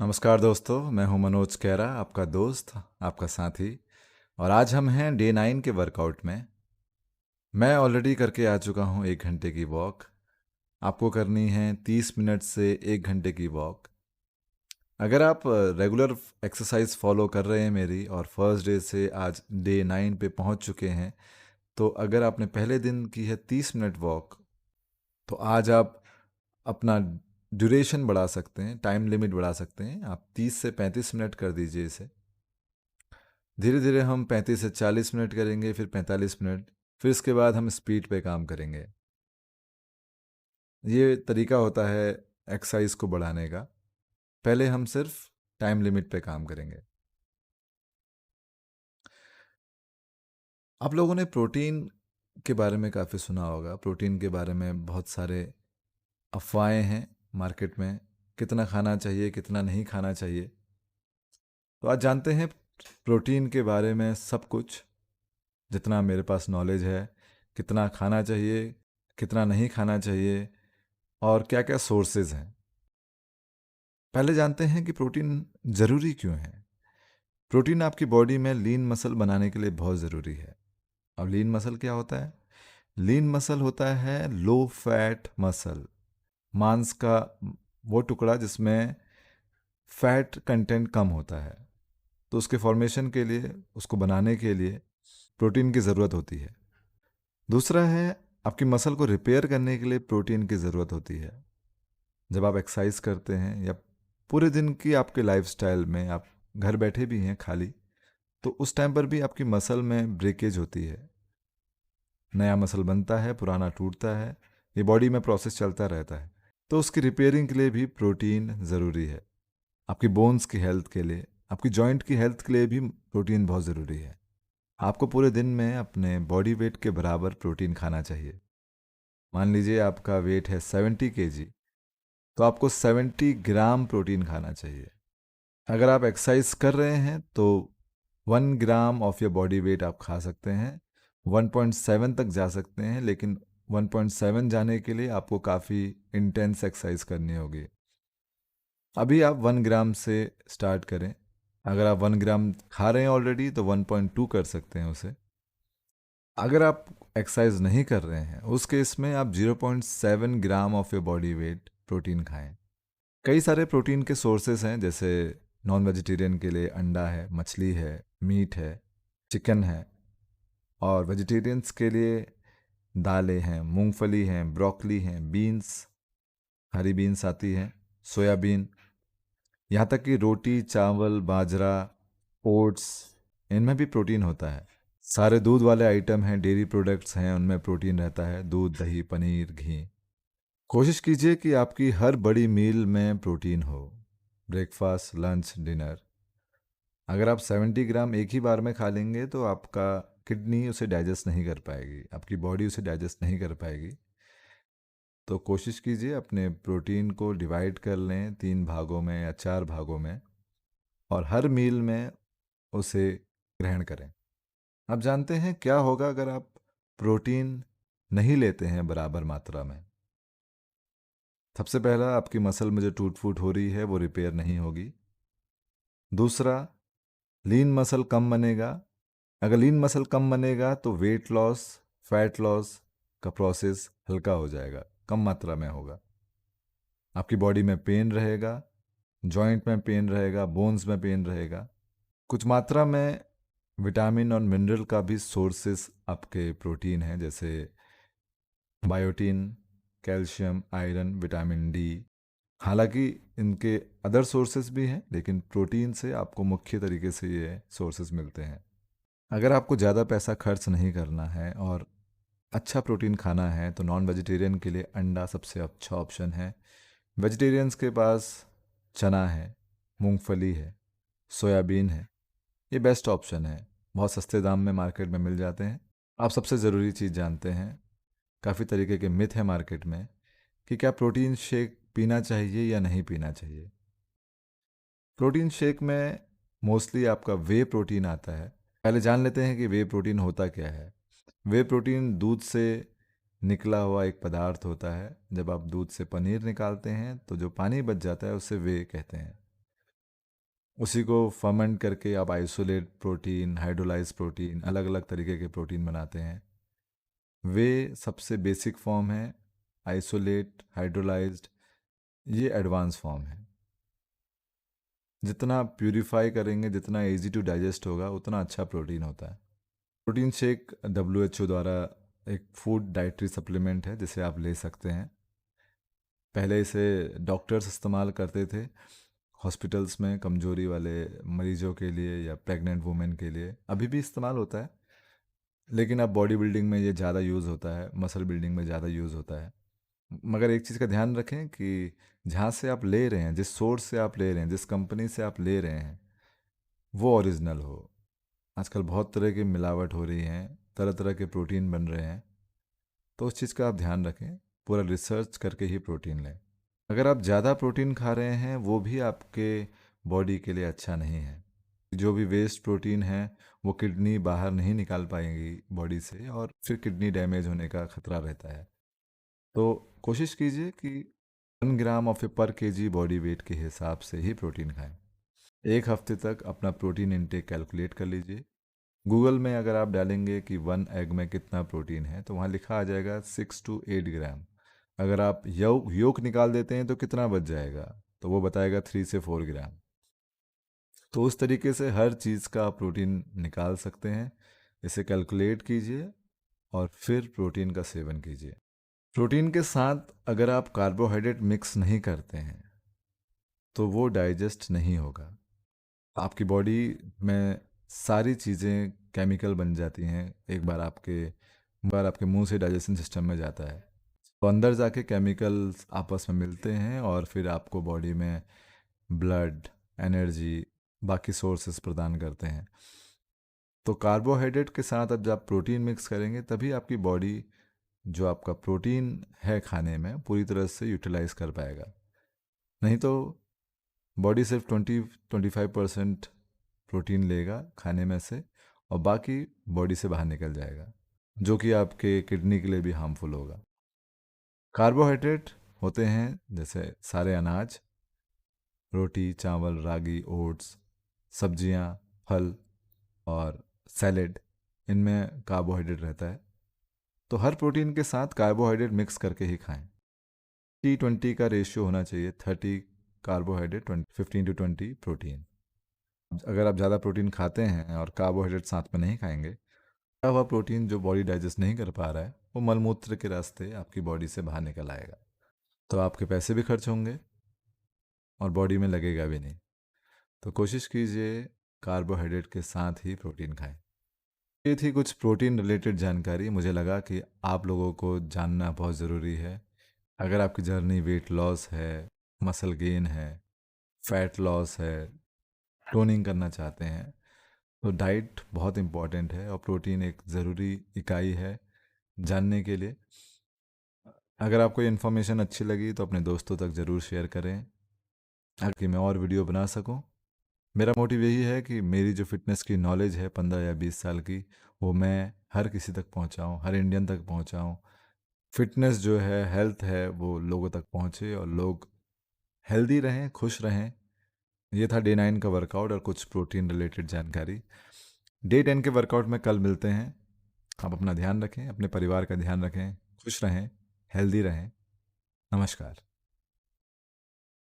नमस्कार दोस्तों, मैं हूं मनोज कैरा, आपका दोस्त, आपका साथी। और आज हम हैं डे 9 के वर्कआउट में। मैं ऑलरेडी करके आ चुका हूं 1 घंटे की वॉक। आपको करनी है 30 मिनट से 1 घंटे की वॉक। अगर आप रेगुलर एक्सरसाइज फॉलो कर रहे हैं मेरी और फर्स्ट डे से आज डे 9 पे पहुंच चुके हैं, तो अगर आपने पहले दिन की है 30 मिनट वॉक, तो आज आप अपना ड्यूरेशन बढ़ा सकते हैं, टाइम लिमिट बढ़ा सकते हैं। आप 30 से 35 मिनट कर दीजिए इसे। धीरे धीरे हम 35 से 40 मिनट करेंगे, फिर 45 मिनट, फिर इसके बाद हम स्पीड पे काम करेंगे। ये तरीका होता है एक्सरसाइज को बढ़ाने का। पहले हम सिर्फ टाइम लिमिट पे काम करेंगे। आप लोगों ने प्रोटीन के बारे में काफ़ी सुना होगा। प्रोटीन के बारे में बहुत सारे अफवाहें हैं मार्केट में, कितना खाना चाहिए कितना नहीं खाना चाहिए। तो आज जानते हैं प्रोटीन के बारे में सब कुछ, जितना मेरे पास नॉलेज है, कितना खाना चाहिए कितना नहीं खाना चाहिए और क्या क्या सोर्सेज हैं। पहले जानते हैं कि प्रोटीन ज़रूरी क्यों है। प्रोटीन आपकी बॉडी में लीन मसल बनाने के लिए बहुत ज़रूरी है। अब लीन मसल क्या होता है? लीन मसल होता है लो फैट मसल, मांस का वो टुकड़ा जिसमें फैट कंटेंट कम होता है। तो उसके फॉर्मेशन के लिए, उसको बनाने के लिए प्रोटीन की ज़रूरत होती है। दूसरा है, आपकी मसल को रिपेयर करने के लिए प्रोटीन की ज़रूरत होती है। जब आप एक्सरसाइज करते हैं या पूरे दिन की आपके लाइफस्टाइल में आप घर बैठे भी हैं खाली, तो उस टाइम पर भी आपकी मसल में ब्रेकेज होती है। नया मसल बनता है, पुराना टूटता है। ये बॉडी में प्रोसेस चलता रहता है। तो उसकी रिपेयरिंग के लिए भी प्रोटीन ज़रूरी है। आपकी बोन्स की हेल्थ के लिए, आपकी जॉइंट की हेल्थ के लिए भी प्रोटीन बहुत ज़रूरी है। आपको पूरे दिन में अपने बॉडी वेट के बराबर प्रोटीन खाना चाहिए। मान लीजिए आपका वेट है 70 kg, तो आपको 70 ग्राम प्रोटीन खाना चाहिए। अगर आप एक्सरसाइज कर रहे हैं तो 1 gram of your body weight आप खा सकते हैं। 1.7 तक जा सकते हैं, लेकिन 1.7 जाने के लिए आपको काफ़ी इंटेंस एक्सरसाइज करनी होगी। अभी आप 1 ग्राम से स्टार्ट करें। अगर आप 1 ग्राम खा रहे हैं ऑलरेडी, तो 1.2 कर सकते हैं उसे। अगर आप एक्सरसाइज नहीं कर रहे हैं, उस केस में आप 0.7 gram of your body weight protein खाएं। कई सारे प्रोटीन के सोर्सेस हैं, जैसे नॉन वेजिटेरियन के लिए अंडा है, मछली है, मीट है, चिकन है। और वेजिटेरियंस के लिए दालें हैं, मूंगफली हैं, ब्रोकली हैं, बीन्स, हरी बीन्स आती हैं, सोयाबीन, यहाँ तक कि रोटी, चावल, बाजरा, ओट्स, इनमें भी प्रोटीन होता है। सारे दूध वाले आइटम हैं, डेयरी प्रोडक्ट्स हैं, उनमें प्रोटीन रहता है। दूध, दही, पनीर, घी। कोशिश कीजिए कि आपकी हर बड़ी मील में प्रोटीन हो, ब्रेकफास्ट, लंच, डिनर। अगर आप 70 ग्राम एक ही बार में खा लेंगे तो आपका किडनी उसे डाइजेस्ट नहीं कर पाएगी, आपकी बॉडी उसे डाइजेस्ट नहीं कर पाएगी। तो कोशिश कीजिए अपने प्रोटीन को डिवाइड कर लें 3 भागों में या 4 भागों में, और हर मील में उसे ग्रहण करें। आप जानते हैं क्या होगा अगर आप प्रोटीन नहीं लेते हैं बराबर मात्रा में? सबसे पहला, आपकी मसल में जो टूट फूट हो रही है वो रिपेयर नहीं होगी। दूसरा, लीन मसल कम बनेगा। अगर लीन मसल कम बनेगा तो वेट लॉस, फैट लॉस का प्रोसेस हल्का हो जाएगा, कम मात्रा में होगा। आपकी बॉडी में पेन रहेगा, जॉइंट में पेन रहेगा, बोन्स में पेन रहेगा। कुछ मात्रा में विटामिन और मिनरल का भी सोर्सेस आपके प्रोटीन हैं, जैसे biotin, calcium, iron, vitamin D. हालांकि इनके अदर सोर्सेस भी हैं, लेकिन प्रोटीन से आपको मुख्य तरीके से ये सोर्सेस मिलते हैं। अगर आपको ज़्यादा पैसा खर्च नहीं करना है और अच्छा प्रोटीन खाना है, तो नॉन वेजिटेरियन के लिए अंडा सबसे अच्छा ऑप्शन है। वेजिटेरियंस के पास चना है, मूंगफली है, सोयाबीन है। ये बेस्ट ऑप्शन है, बहुत सस्ते दाम में मार्केट में मिल जाते हैं। आप सबसे ज़रूरी चीज़ जानते हैं, काफ़ी तरीके के मिथ हैं मार्केट में कि क्या प्रोटीन शेक पीना चाहिए या नहीं पीना चाहिए। प्रोटीन शेक में मोस्टली आपका वे प्रोटीन आता है। पहले जान लेते हैं कि वे प्रोटीन होता क्या है। वे प्रोटीन दूध से निकला हुआ एक पदार्थ होता है। जब आप दूध से पनीर निकालते हैं तो जो पानी बच जाता है उसे वे कहते हैं। उसी को फर्मेंट करके आप आइसोलेट प्रोटीन, हाइड्रोलाइज प्रोटीन, अलग अलग तरीके के प्रोटीन बनाते हैं। वे सबसे बेसिक फॉर्म है, आइसोलेट, हाइड्रोलाइज्ड, ये एडवांस फॉर्म है। जितना प्यूरिफाई करेंगे, जितना इजी टू डाइजेस्ट होगा, उतना अच्छा प्रोटीन होता है। प्रोटीन शेक WHO द्वारा एक फूड डाइटरी सप्लीमेंट है जिसे आप ले सकते हैं। पहले इसे डॉक्टर्स इस्तेमाल करते थे हॉस्पिटल्स में कमजोरी वाले मरीजों के लिए या प्रेग्नेंट वुमेन के लिए। अभी भी इस्तेमाल होता है, लेकिन अब बॉडी बिल्डिंग में ये ज़्यादा यूज़ होता है, मसल बिल्डिंग में ज़्यादा यूज़ होता है। मगर एक चीज़ का ध्यान रखें कि जहाँ से आप ले रहे हैं, जिस सोर्स से आप ले रहे हैं, जिस कंपनी से आप ले रहे हैं, वो ओरिजिनल हो। आजकल बहुत तरह की मिलावट हो रही है, तरह तरह के प्रोटीन बन रहे हैं, तो उस चीज़ का आप ध्यान रखें। पूरा रिसर्च करके ही प्रोटीन लें। अगर आप ज़्यादा प्रोटीन खा रहे हैं, वो भी आपके बॉडी के लिए अच्छा नहीं है। जो भी वेस्ट प्रोटीन है वो किडनी बाहर नहीं निकाल पाएंगी बॉडी से, और फिर किडनी डैमेज होने का खतरा रहता है। तो कोशिश कीजिए कि 1 ग्राम ऑफ ए पर केजी बॉडी वेट के हिसाब से ही प्रोटीन खाएं। एक हफ्ते तक अपना प्रोटीन इंटेक कैलकुलेट कर लीजिए। गूगल में अगर आप डालेंगे कि 1 एग में कितना प्रोटीन है, तो वहाँ लिखा आ जाएगा 6 to 8 ग्राम। अगर आप योक निकाल देते हैं तो कितना बच जाएगा, तो वो बताएगा 3 से 4 ग्राम। तो उस तरीके से हर चीज़ का आप प्रोटीन निकाल सकते हैं। इसे कैलकुलेट कीजिए और फिर प्रोटीन का सेवन कीजिए। प्रोटीन के साथ अगर आप कार्बोहाइड्रेट मिक्स नहीं करते हैं तो वो डाइजेस्ट नहीं होगा। आपकी बॉडी में सारी चीज़ें केमिकल बन जाती हैं, एक बार आपके मुंह से डाइजेशन सिस्टम में जाता है, तो अंदर जाके केमिकल्स आपस में मिलते हैं और फिर आपको बॉडी में ब्लड, एनर्जी, बाकी सोर्सेस प्रदान करते हैं। तो कार्बोहाइड्रेट के साथ अब जब आप प्रोटीन मिक्स करेंगे, तभी आपकी बॉडी जो आपका प्रोटीन है खाने में पूरी तरह से यूटिलाइज कर पाएगा। नहीं तो बॉडी सिर्फ 20-25% प्रोटीन लेगा खाने में से, और बाकी बॉडी से बाहर निकल जाएगा, जो कि आपके किडनी के लिए भी हार्मफुल होगा। कार्बोहाइड्रेट होते हैं जैसे सारे अनाज, रोटी, चावल, रागी, ओट्स, सब्जियां, फल और सैलेड, इनमें कार्बोहाइड्रेट रहता है। तो हर प्रोटीन के साथ कार्बोहाइड्रेट मिक्स करके ही खाएं। 30-20 का रेशियो होना चाहिए, 30 कार्बोहाइड्रेट, 15 to 20 प्रोटीन। अगर आप ज़्यादा प्रोटीन खाते हैं और कार्बोहाइड्रेट साथ में नहीं खाएंगे, तब वह प्रोटीन जो बॉडी डाइजेस्ट नहीं कर पा रहा है, वो मलमूत्र के रास्ते आपकी बॉडी से बाहर निकल आएगा। तो आपके पैसे भी खर्च होंगे और बॉडी में लगेगा भी नहीं। तो कोशिश कीजिए कार्बोहाइड्रेट के साथ ही प्रोटीन खाएं। ये थी कुछ प्रोटीन रिलेटेड जानकारी, मुझे लगा कि आप लोगों को जानना बहुत ज़रूरी है। अगर आपकी जर्नी वेट लॉस है, मसल गेन है, फैट लॉस है, टोनिंग करना चाहते हैं, तो डाइट बहुत इम्पॉर्टेंट है और प्रोटीन एक ज़रूरी इकाई है जानने के लिए। अगर आपको ये इन्फॉर्मेशन अच्छी लगी तो अपने दोस्तों तक ज़रूर शेयर करें, ताकि मैं और वीडियो बना सकूं। मेरा मोटिव यही है कि मेरी जो फिटनेस की नॉलेज है 15 या 20 साल की, वो मैं हर किसी तक पहुंचाऊं, हर इंडियन तक पहुंचाऊं। फिटनेस जो है, हेल्थ है, वो लोगों तक पहुंचे और लोग हेल्दी रहें, खुश रहें। ये था डे 9 का वर्कआउट और कुछ प्रोटीन रिलेटेड जानकारी। डे 10 के वर्कआउट में कल मिलते हैं। आप अपना ध्यान रखें, अपने परिवार का ध्यान रखें, खुश रहें, हेल्दी रहें। नमस्कार।